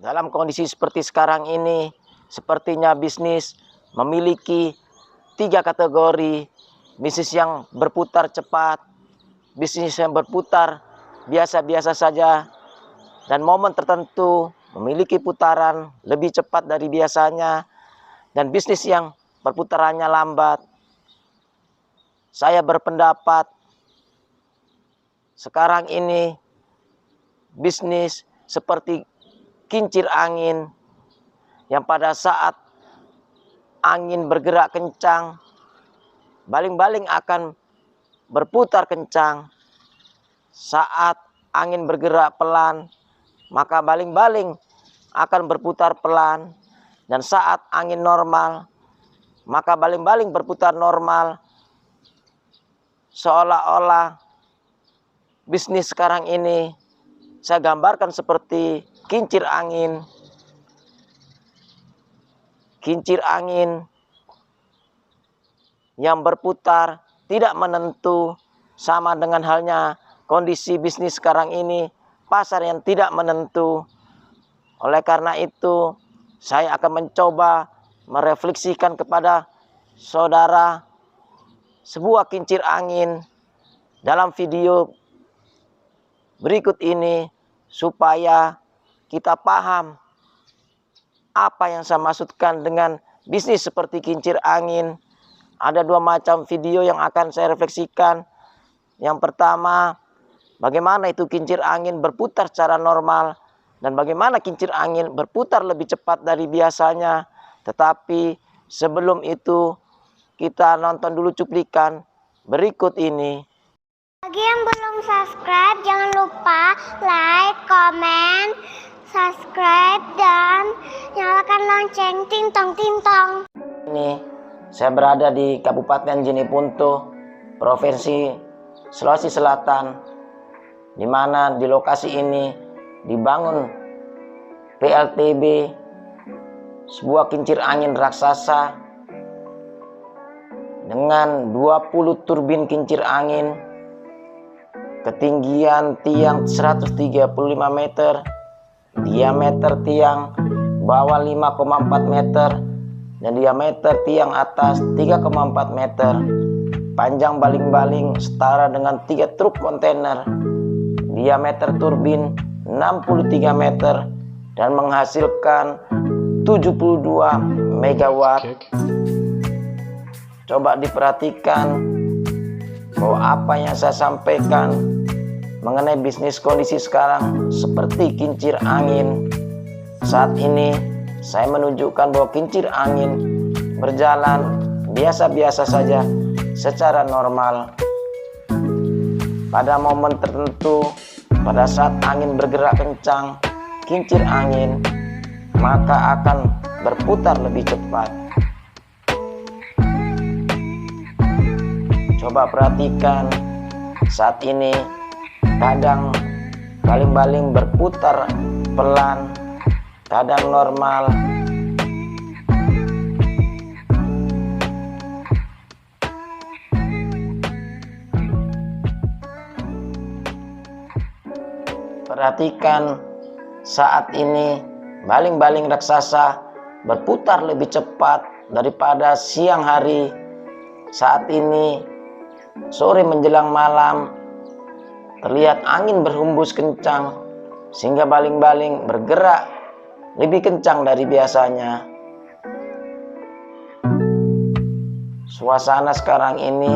dalam kondisi seperti sekarang ini, sepertinya bisnis memiliki 3 kategori. Bisnis yang berputar cepat, bisnis yang berputar biasa-biasa saja, dan momen tertentu memiliki putaran lebih cepat dari biasanya, dan bisnis yang perputarannya lambat. Saya berpendapat sekarang ini bisnis seperti kincir angin yang pada saat angin bergerak kencang, baling-baling akan berputar kencang. Saat angin bergerak pelan, maka baling-baling akan berputar pelan. Dan saat angin normal, maka baling-baling berputar normal. Seolah-olah bisnis sekarang ini saya gambarkan seperti kincir angin. Kincir angin yang berputar tidak menentu, sama dengan halnya kondisi bisnis sekarang ini, pasar yang tidak menentu. Oleh karena itu, saya akan mencoba merefleksikan kepada saudara sebuah kincir angin dalam video berikut ini, supaya kita paham apa yang saya maksudkan dengan bisnis seperti kincir angin. Ada 2 macam video yang akan saya refleksikan. Yang pertama, bagaimana itu kincir angin berputar secara normal, dan bagaimana kincir angin berputar lebih cepat dari biasanya. Tetapi sebelum itu, kita nonton dulu cuplikan berikut ini. Bagi yang belum subscribe, jangan lupa like, comment, subscribe, dan nyalakan lonceng tintong-tintong. Ini saya berada di Kabupaten Jeneponto, Provinsi Sulawesi Selatan, di mana di lokasi ini dibangun PLTB, sebuah kincir angin raksasa dengan 20 turbin kincir angin, ketinggian tiang 135 meter, diameter tiang bawah 5,4 meter, dan diameter tiang atas 3,4 meter. Panjang baling-baling setara dengan 3 truk kontainer. Diameter turbin 63 meter dan menghasilkan 72 megawatt. Coba diperhatikan bahwa apa yang saya sampaikan mengenai bisnis kondisi sekarang seperti kincir angin. Saat ini saya menunjukkan bahwa kincir angin berjalan biasa-biasa saja secara normal. Pada momen tertentu, pada saat angin bergerak kencang, kincir angin maka akan berputar lebih cepat. Coba perhatikan, saat ini kadang baling-baling berputar pelan, kadang normal. Perhatikan, saat ini baling-baling raksasa berputar lebih cepat daripada siang hari. Saat ini sore menjelang malam, terlihat angin berhembus kencang sehingga baling-baling bergerak lebih kencang dari biasanya. Suasana sekarang ini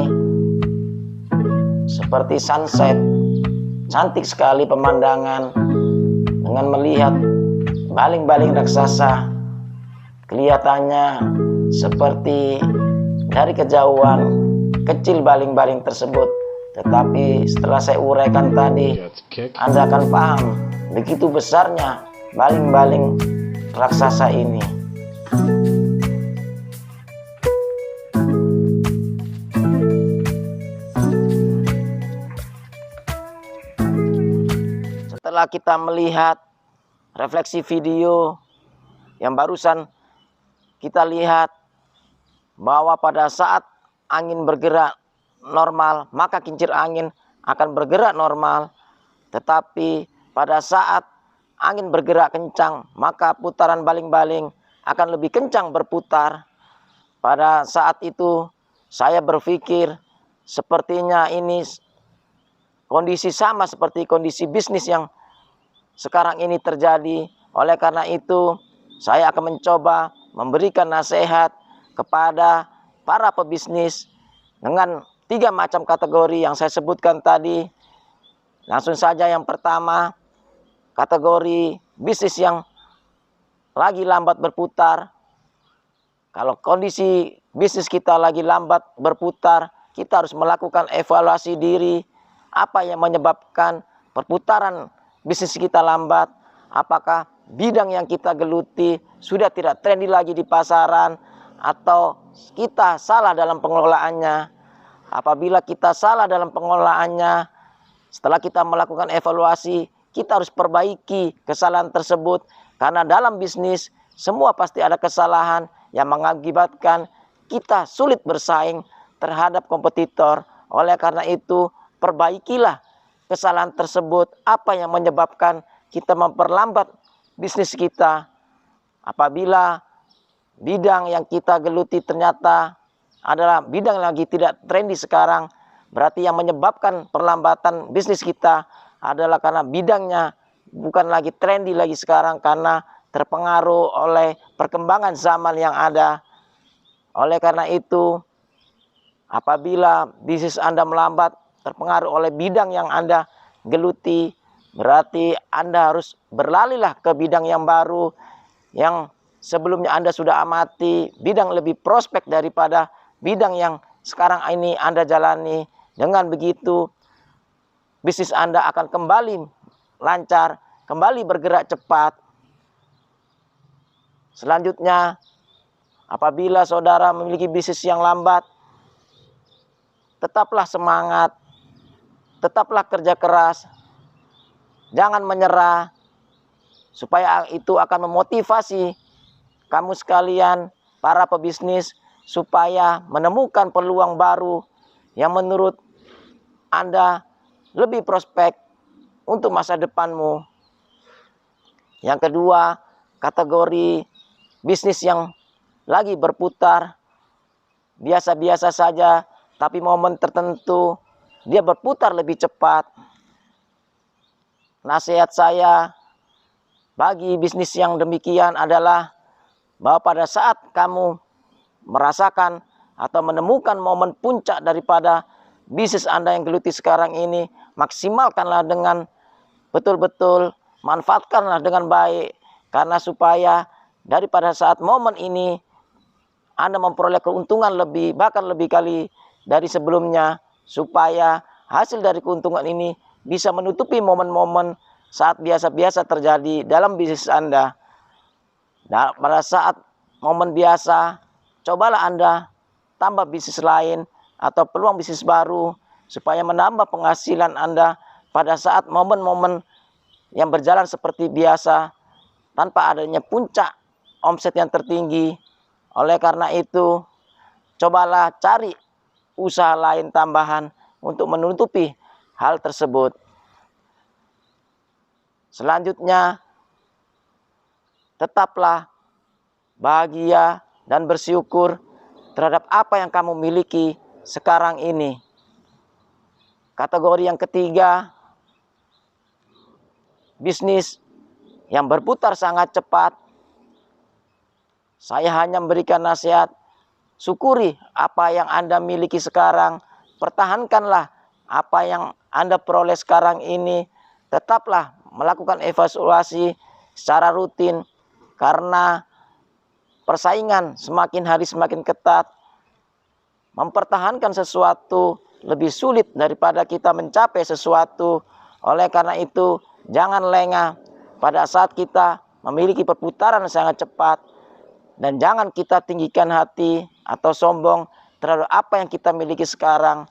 seperti sunset. Cantik sekali pemandangan dengan melihat baling-baling raksasa. Kelihatannya seperti dari kejauhan kecil baling-baling tersebut, tetapi setelah saya uraikan tadi, Anda akan paham begitu besarnya baling-baling raksasa ini. Setelah kita melihat refleksi video yang barusan kita lihat, bahwa pada saat angin bergerak normal, maka kincir angin akan bergerak normal. Tetapi pada saat angin bergerak kencang, maka putaran baling-baling akan lebih kencang berputar. Pada saat itu saya berpikir sepertinya ini kondisi sama seperti kondisi bisnis yang sekarang ini terjadi. Oleh karena itu saya akan mencoba memberikan nasihat kepada para pebisnis dengan 3 macam kategori yang saya sebutkan tadi. Langsung saja yang pertama, kategori bisnis yang lagi lambat berputar. Kalau kondisi bisnis kita lagi lambat berputar, kita harus melakukan evaluasi diri. Apa yang menyebabkan perputaran bisnis kita lambat? Apakah bidang yang kita geluti sudah tidak trendy lagi di pasaran, atau kita salah dalam pengelolaannya? Apabila kita salah dalam pengelolaannya, setelah kita melakukan evaluasi, kita harus perbaiki kesalahan tersebut. Karena dalam bisnis semua pasti ada kesalahan yang mengakibatkan kita sulit bersaing terhadap kompetitor. Oleh karena itu, perbaikilah kesalahan tersebut. Apa yang menyebabkan kita memperlambat bisnis kita? Apabila bidang yang kita geluti ternyata adalah bidang yang lagi tidak trendy sekarang, berarti yang menyebabkan perlambatan bisnis kita adalah karena bidangnya bukan lagi trendy lagi sekarang, karena terpengaruh oleh perkembangan zaman yang ada. Oleh karena itu, apabila bisnis Anda melambat terpengaruh oleh bidang yang Anda geluti, berarti Anda harus berlalilah ke bidang yang baru, yang sebelumnya Anda sudah amati, bidang lebih prospek daripada bidang yang sekarang ini Anda jalani. Dengan begitu, bisnis Anda akan kembali lancar, kembali bergerak cepat. Selanjutnya, apabila saudara memiliki bisnis yang lambat, tetaplah semangat, tetaplah kerja keras, jangan menyerah, supaya itu akan memotivasi kamu sekalian, para pebisnis, supaya menemukan peluang baru yang menurut Anda lebih prospek untuk masa depanmu. Yang kedua, kategori bisnis yang lagi berputar, biasa-biasa saja, tapi momen tertentu dia berputar lebih cepat. Nasihat saya bagi bisnis yang demikian adalah bahwa pada saat kamu merasakan atau menemukan momen puncak daripada bisnis Anda yang geluti sekarang ini, maksimalkanlah dengan betul-betul, manfaatkanlah dengan baik, karena supaya daripada saat momen ini Anda memperoleh keuntungan lebih, bahkan lebih kali dari sebelumnya, supaya hasil dari keuntungan ini bisa menutupi momen-momen saat biasa-biasa terjadi dalam bisnis Anda. Nah, pada saat momen biasa, cobalah Anda tambah bisnis lain atau peluang bisnis baru supaya menambah penghasilan Anda pada saat momen-momen yang berjalan seperti biasa tanpa adanya puncak omset yang tertinggi. Oleh karena itu, cobalah cari usaha lain tambahan untuk menutupi hal tersebut. Selanjutnya, tetaplah bahagia dan bersyukur terhadap apa yang kamu miliki sekarang ini. Kategori yang ketiga, bisnis yang berputar sangat cepat. Saya hanya memberikan nasihat, syukuri apa yang Anda miliki sekarang, pertahankanlah apa yang Anda peroleh sekarang ini, tetaplah melakukan evaluasi secara rutin, karena persaingan semakin hari semakin ketat. Mempertahankan sesuatu lebih sulit daripada kita mencapai sesuatu. Oleh karena itu, jangan lengah pada saat kita memiliki perputaran yang sangat cepat. Dan jangan kita tinggikan hati atau sombong terhadap apa yang kita miliki sekarang.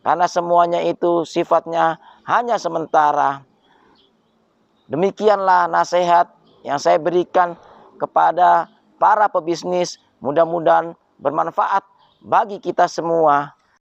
Karena semuanya itu sifatnya hanya sementara. Demikianlah nasihat yang saya berikan kepada para pebisnis. Mudah-mudahan bermanfaat bagi kita semua.